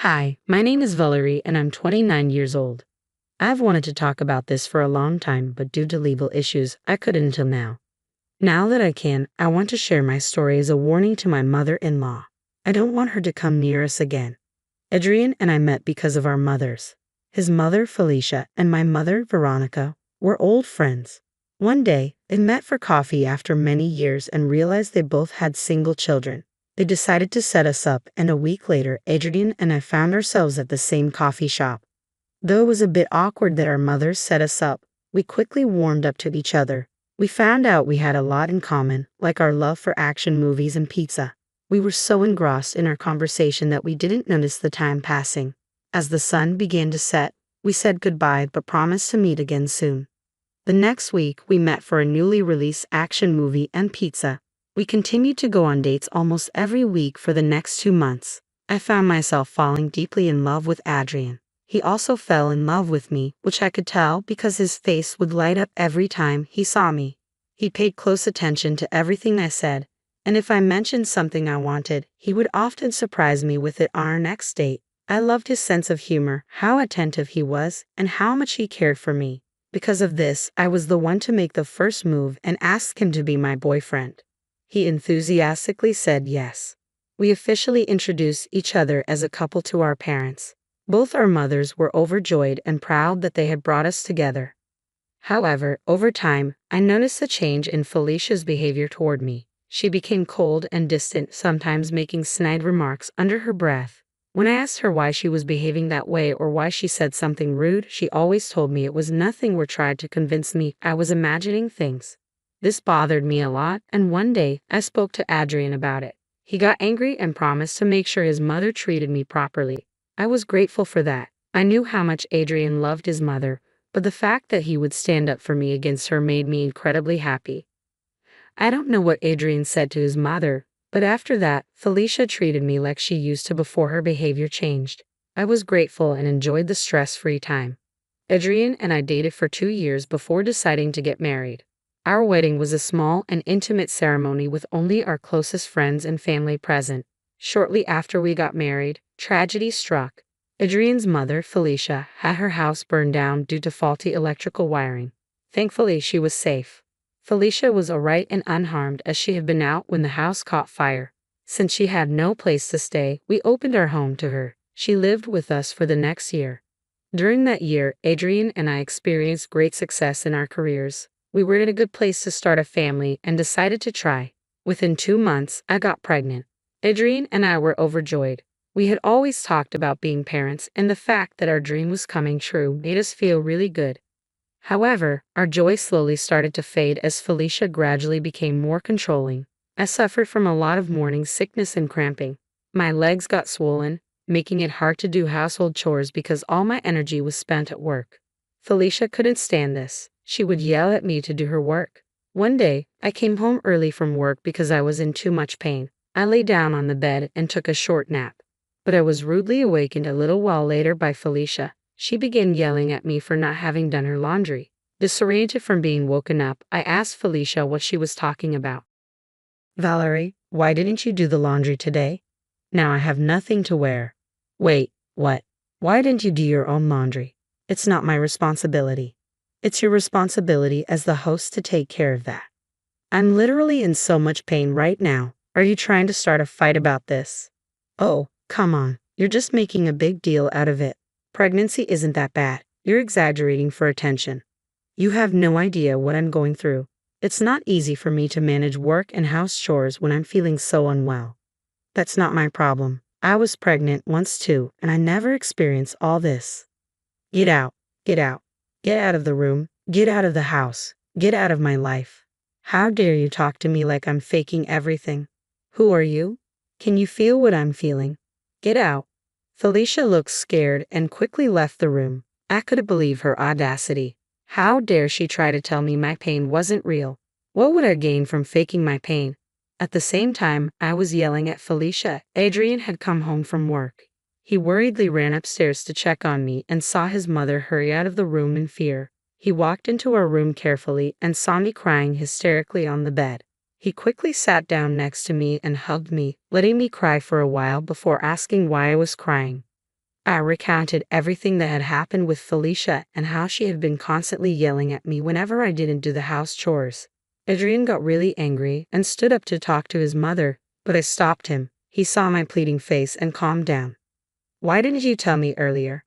Hi, my name is Valerie and I'm 29 years old. I've wanted to talk about this for a long time, but due to legal issues, I couldn't until now. Now that I can, I want to share my story as a warning to my mother-in-law. I don't want her to come near us again. Adrian and I met because of our mothers. His mother, Felicia, and my mother, Veronica, were old friends. One day, they met for coffee after many years and realized they both had single children. They decided to set us up, and a week later, Adrian and I found ourselves at the same coffee shop. Though it was a bit awkward that our mothers set us up, we quickly warmed up to each other. We found out we had a lot in common, like our love for action movies and pizza. We were so engrossed in our conversation that we didn't notice the time passing. As the sun began to set, we said goodbye but promised to meet again soon. The next week, we met for a newly released action movie and pizza. We continued to go on dates almost every week for the next 2 months. I found myself falling deeply in love with Adrian. He also fell in love with me, which I could tell because his face would light up every time he saw me. He paid close attention to everything I said, and if I mentioned something I wanted, he would often surprise me with it on our next date. I loved his sense of humor, how attentive he was, and how much he cared for me. Because of this, I was the one to make the first move and ask him to be my boyfriend. He enthusiastically said yes. We officially introduced each other as a couple to our parents. Both our mothers were overjoyed and proud that they had brought us together. However, over time, I noticed a change in Felicia's behavior toward me. She became cold and distant, sometimes making snide remarks under her breath. When I asked her why she was behaving that way or why she said something rude, she always told me it was nothing or tried to convince me I was imagining things. This bothered me a lot, and one day, I spoke to Adrian about it. He got angry and promised to make sure his mother treated me properly. I was grateful for that. I knew how much Adrian loved his mother, but the fact that he would stand up for me against her made me incredibly happy. I don't know what Adrian said to his mother, but after that, Felicia treated me like she used to before her behavior changed. I was grateful and enjoyed the stress-free time. Adrian and I dated for 2 years before deciding to get married. Our wedding was a small and intimate ceremony with only our closest friends and family present. Shortly after we got married, tragedy struck. Adrian's mother, Felicia, had her house burned down due to faulty electrical wiring. Thankfully, she was safe. Felicia was alright and unharmed as she had been out when the house caught fire. Since she had no place to stay, we opened our home to her. She lived with us for the next year. During that year, Adrian and I experienced great success in our careers. We were in a good place to start a family and decided to try. Within 2 months, I got pregnant. Adrian and I were overjoyed. We had always talked about being parents, and the fact that our dream was coming true made us feel really good. However, our joy slowly started to fade as Felicia gradually became more controlling. I suffered from a lot of morning sickness and cramping. My legs got swollen, making it hard to do household chores because all my energy was spent at work. Felicia couldn't stand this. She would yell at me to do her work. One day, I came home early from work because I was in too much pain. I lay down on the bed and took a short nap. But I was rudely awakened a little while later by Felicia. She began yelling at me for not having done her laundry. Disoriented from being woken up, I asked Felicia what she was talking about. "Valerie, why didn't you do the laundry today? Now I have nothing to wear." "Wait, what? Why didn't you do your own laundry?" "It's not my responsibility." "It's your responsibility as the host to take care of that." "I'm literally in so much pain right now. Are you trying to start a fight about this?" "Oh, come on. You're just making a big deal out of it. Pregnancy isn't that bad. You're exaggerating for attention. You have no idea what I'm going through. It's not easy for me to manage work and house chores when I'm feeling so unwell." "That's not my problem. I was pregnant once too, and I never experienced all this." "Get out. Get out. Get out of the room. Get out of the house. Get out of my life. How dare you talk to me like I'm faking everything? Who are you? Can you feel what I'm feeling? Get out." Felicia looked scared and quickly left the room. I couldn't believe her audacity. How dare she try to tell me my pain wasn't real? What would I gain from faking my pain? At the same time, I was yelling at Felicia. Adrian had come home from work. He worriedly ran upstairs to check on me and saw his mother hurry out of the room in fear. He walked into our room carefully and saw me crying hysterically on the bed. He quickly sat down next to me and hugged me, letting me cry for a while before asking why I was crying. I recounted everything that had happened with Felicia and how she had been constantly yelling at me whenever I didn't do the house chores. Adrian got really angry and stood up to talk to his mother, but I stopped him. He saw my pleading face and calmed down. Why didn't you tell me earlier?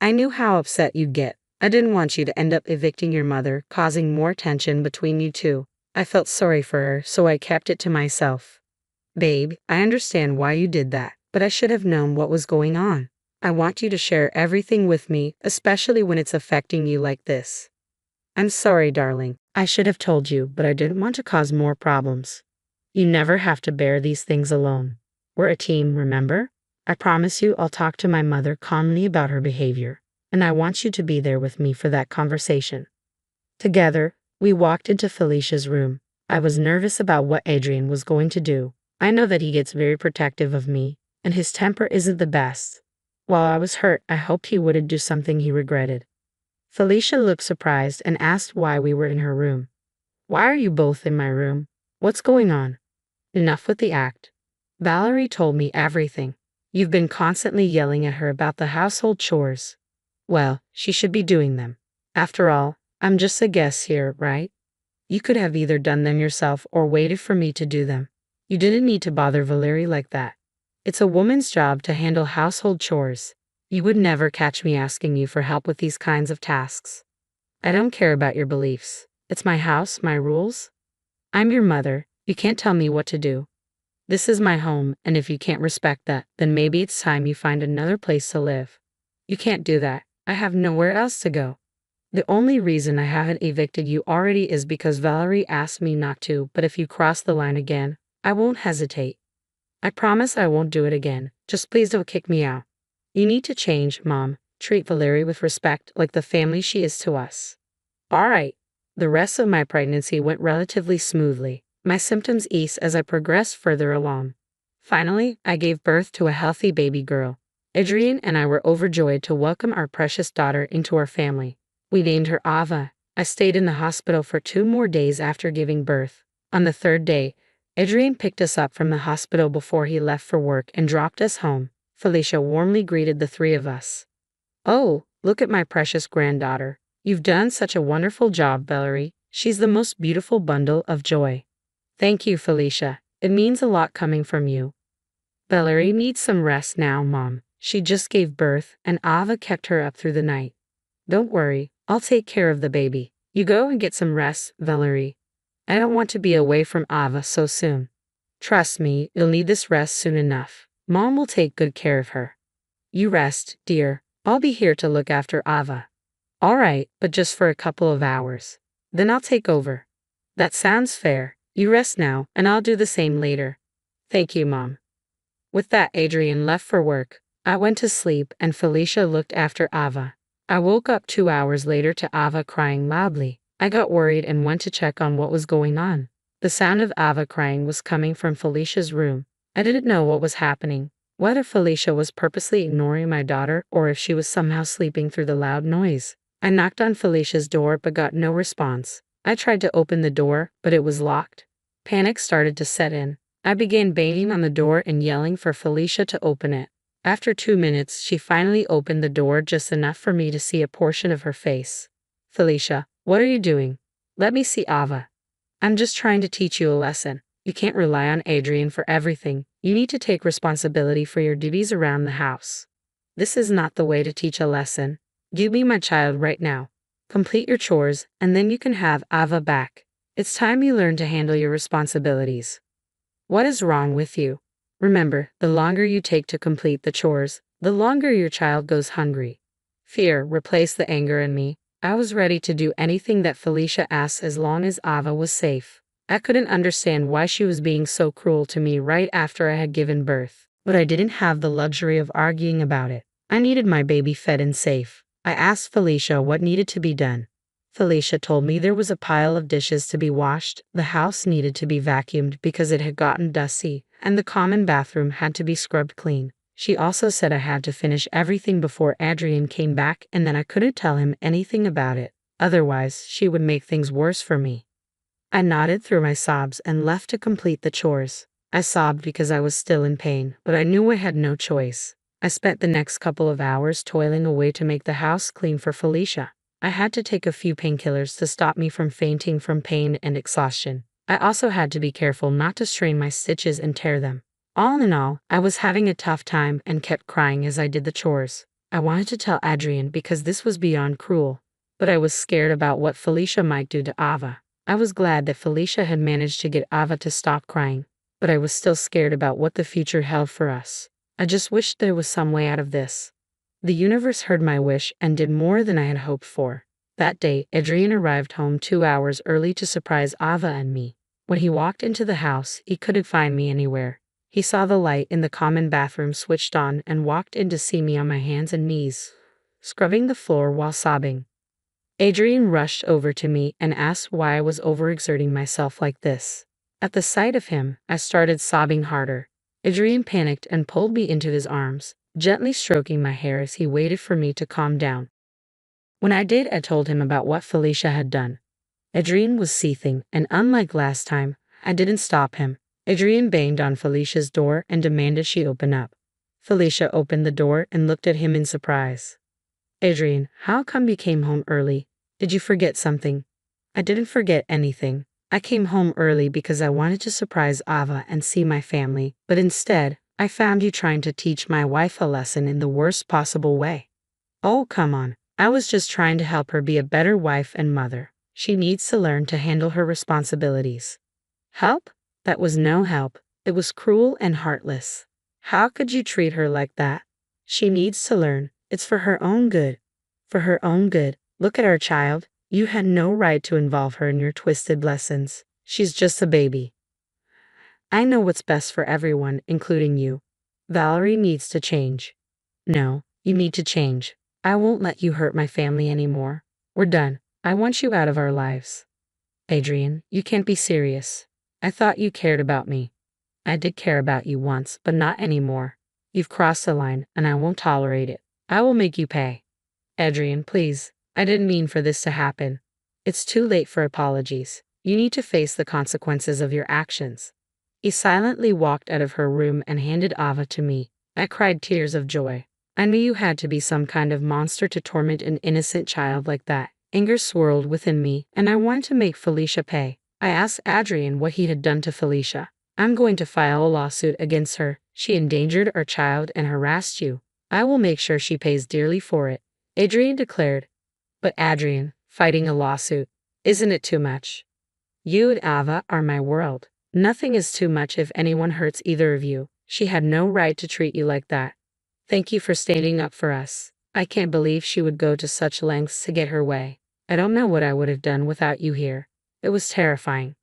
I knew how upset you'd get. I didn't want you to end up evicting your mother, causing more tension between you two. I felt sorry for her, so I kept it to myself. Babe, I understand why you did that, but I should have known what was going on. I want you to share everything with me, especially when it's affecting you like this. I'm sorry, darling. I should have told you, but I didn't want to cause more problems. You never have to bear these things alone. We're a team, remember? I promise you I'll talk to my mother calmly about her behavior, and I want you to be there with me for that conversation. Together, we walked into Felicia's room. I was nervous about what Adrian was going to do. I know that he gets very protective of me, and his temper isn't the best. While I was hurt, I hoped he wouldn't do something he regretted. Felicia looked surprised and asked why we were in her room. Why are you both in my room? What's going on? Enough with the act. Valerie told me everything. You've been constantly yelling at her about the household chores. Well, she should be doing them. After all, I'm just a guest here, right? You could have either done them yourself or waited for me to do them. You didn't need to bother Valerie like that. It's a woman's job to handle household chores. You would never catch me asking you for help with these kinds of tasks. I don't care about your beliefs. It's my house, my rules. I'm your mother. You can't tell me what to do. This is my home, and if you can't respect that, then maybe it's time you find another place to live. You can't do that. I have nowhere else to go. The only reason I haven't evicted you already is because Valerie asked me not to, but if you cross the line again, I won't hesitate. I promise I won't do it again. Just please don't kick me out. You need to change, Mom. Treat Valerie with respect like the family she is to us. All right. The rest of my pregnancy went relatively smoothly. My symptoms eased as I progressed further along. Finally, I gave birth to a healthy baby girl. Adrian and I were overjoyed to welcome our precious daughter into our family. We named her Ava. I stayed in the hospital for 2 more days after giving birth. On the 3rd day, Adrian picked us up from the hospital before he left for work and dropped us home. Felicia warmly greeted the 3 of us. Oh, look at my precious granddaughter. You've done such a wonderful job, Valerie. She's the most beautiful bundle of joy. Thank you, Felicia. It means a lot coming from you. Valerie needs some rest now, Mom. She just gave birth, and Ava kept her up through the night. Don't worry, I'll take care of the baby. You go and get some rest, Valerie. I don't want to be away from Ava so soon. Trust me, you'll need this rest soon enough. Mom will take good care of her. You rest, dear. I'll be here to look after Ava. All right, but just for a couple of hours. Then I'll take over. That sounds fair. You rest now, and I'll do the same later. Thank you, Mom. With that, Adrian left for work. I went to sleep, and Felicia looked after Ava. I woke up 2 hours later to Ava crying loudly. I got worried and went to check on what was going on. The sound of Ava crying was coming from Felicia's room. I didn't know what was happening, whether Felicia was purposely ignoring my daughter or if she was somehow sleeping through the loud noise. I knocked on Felicia's door but got no response. I tried to open the door, but it was locked. Panic started to set in. I began banging on the door and yelling for Felicia to open it. After 2 minutes, she finally opened the door just enough for me to see a portion of her face. Felicia, what are you doing? Let me see Ava. I'm just trying to teach you a lesson. You can't rely on Adrian for everything. You need to take responsibility for your duties around the house. This is not the way to teach a lesson. Give me my child right now. Complete your chores, and then you can have Ava back. It's time you learn to handle your responsibilities. What is wrong with you? Remember, the longer you take to complete the chores, the longer your child goes hungry. Fear replaced the anger in me. I was ready to do anything that Felicia asked as long as Ava was safe. I couldn't understand why she was being so cruel to me right after I had given birth, but I didn't have the luxury of arguing about it. I needed my baby fed and safe. I asked Felicia what needed to be done. Felicia told me there was a pile of dishes to be washed, the house needed to be vacuumed because it had gotten dusty, and the common bathroom had to be scrubbed clean. She also said I had to finish everything before Adrian came back and that I couldn't tell him anything about it. Otherwise, she would make things worse for me. I nodded through my sobs and left to complete the chores. I sobbed because I was still in pain, but I knew I had no choice. I spent the next couple of hours toiling away to make the house clean for Felicia. I had to take a few painkillers to stop me from fainting from pain and exhaustion. I also had to be careful not to strain my stitches and tear them. All in all, I was having a tough time and kept crying as I did the chores. I wanted to tell Adrian because this was beyond cruel, but I was scared about what Felicia might do to Ava. I was glad that Felicia had managed to get Ava to stop crying, but I was still scared about what the future held for us. I just wished there was some way out of this. The universe heard my wish and did more than I had hoped for. That day, Adrian arrived home 2 hours early to surprise Ava and me. When he walked into the house, he couldn't find me anywhere. He saw the light in the common bathroom switched on and walked in to see me on my hands and knees, scrubbing the floor while sobbing. Adrian rushed over to me and asked why I was overexerting myself like this. At the sight of him, I started sobbing harder. Adrian panicked and pulled me into his arms, gently stroking my hair as he waited for me to calm down. When I did, I told him about what Felicia had done. Adrian was seething, and unlike last time, I didn't stop him. Adrian banged on Felicia's door and demanded she open up. Felicia opened the door and looked at him in surprise. Adrian, how come you came home early? Did you forget something? I didn't forget anything. I came home early because I wanted to surprise Ava and see my family, but instead, I found you trying to teach my wife a lesson in the worst possible way. Oh, come on. I was just trying to help her be a better wife and mother. She needs to learn to handle her responsibilities. Help? That was no help. It was cruel and heartless. How could you treat her like that? She needs to learn. It's for her own good. For her own good. Look at our child. You had no right to involve her in your twisted lessons. She's just a baby. I know what's best for everyone, including you. Valerie needs to change. No, you need to change. I won't let you hurt my family anymore. We're done. I want you out of our lives. Adrian, you can't be serious. I thought you cared about me. I did care about you once, but not anymore. You've crossed the line, and I won't tolerate it. I will make you pay. Adrian, please. I didn't mean for this to happen. It's too late for apologies. You need to face the consequences of your actions. He silently walked out of her room and handed Ava to me. I cried tears of joy. I knew you had to be some kind of monster to torment an innocent child like that. Anger swirled within me, and I wanted to make Felicia pay. I asked Adrian what he had done to Felicia. I'm going to file a lawsuit against her. She endangered our child and harassed you. I will make sure she pays dearly for it, Adrian declared. But Adrian, fighting a lawsuit, isn't it too much? You and Ava are my world. Nothing is too much if anyone hurts either of you. She had no right to treat you like that. Thank you for standing up for us. I can't believe she would go to such lengths to get her way. I don't know what I would have done without you here. It was terrifying.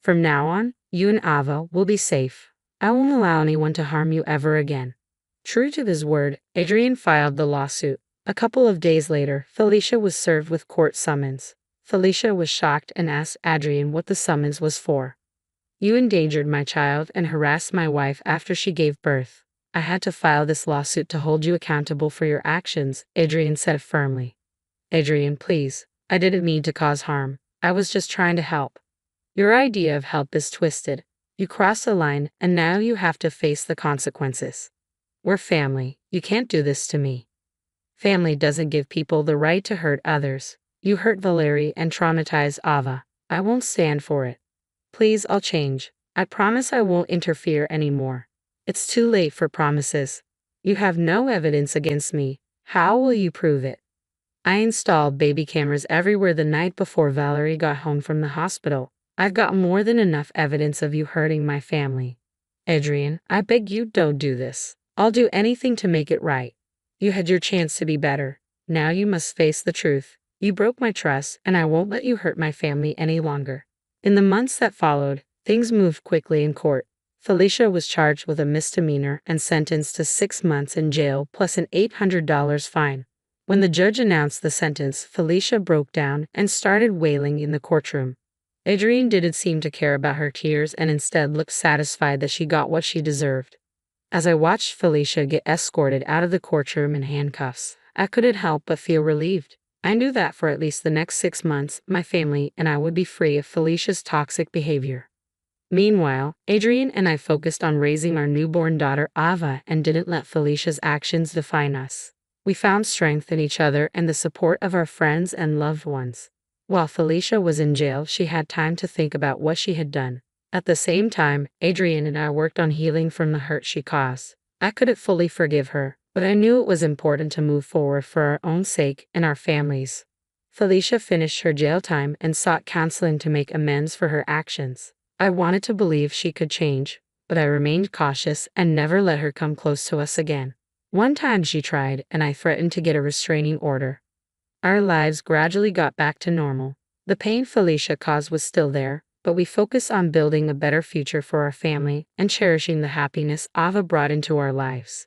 From now on, you and Ava will be safe. I won't allow anyone to harm you ever again. True to his word, Adrian filed the lawsuit. A couple of days later, Felicia was served with court summons. Felicia was shocked and asked Adrian what the summons was for. You endangered my child and harassed my wife after she gave birth. I had to file this lawsuit to hold you accountable for your actions, Adrian said firmly. Adrian, please. I didn't mean to cause harm. I was just trying to help. Your idea of help is twisted. You crossed the line, and now you have to face the consequences. We're family. You can't do this to me. Family doesn't give people the right to hurt others. You hurt Valerie and traumatized Ava. I won't stand for it. Please, I'll change. I promise I won't interfere anymore. It's too late for promises. You have no evidence against me. How will you prove it? I installed baby cameras everywhere the night before Valerie got home from the hospital. I've got more than enough evidence of you hurting my family. Adrian, I beg you don't do this. I'll do anything to make it right. You had your chance to be better. Now you must face the truth. You broke my trust, and I won't let you hurt my family any longer. In the months that followed, things moved quickly in court. Felicia was charged with a misdemeanor and sentenced to 6 months in jail plus an $800 fine. When the judge announced the sentence, Felicia broke down and started wailing in the courtroom. Adrian didn't seem to care about her tears and instead looked satisfied that she got what she deserved. As I watched Felicia get escorted out of the courtroom in handcuffs, I couldn't help but feel relieved. I knew that for at least the next 6 months, my family and I would be free of Felicia's toxic behavior. Meanwhile, Adrian and I focused on raising our newborn daughter Ava and didn't let Felicia's actions define us. We found strength in each other and the support of our friends and loved ones. While Felicia was in jail, she had time to think about what she had done. At the same time, Adrian and I worked on healing from the hurt she caused. I couldn't fully forgive her, but I knew it was important to move forward for our own sake and our families. Felicia finished her jail time and sought counseling to make amends for her actions. I wanted to believe she could change, but I remained cautious and never let her come close to us again. One time she tried, and I threatened to get a restraining order. Our lives gradually got back to normal. The pain Felicia caused was still there, but we focused on building a better future for our family and cherishing the happiness Ava brought into our lives.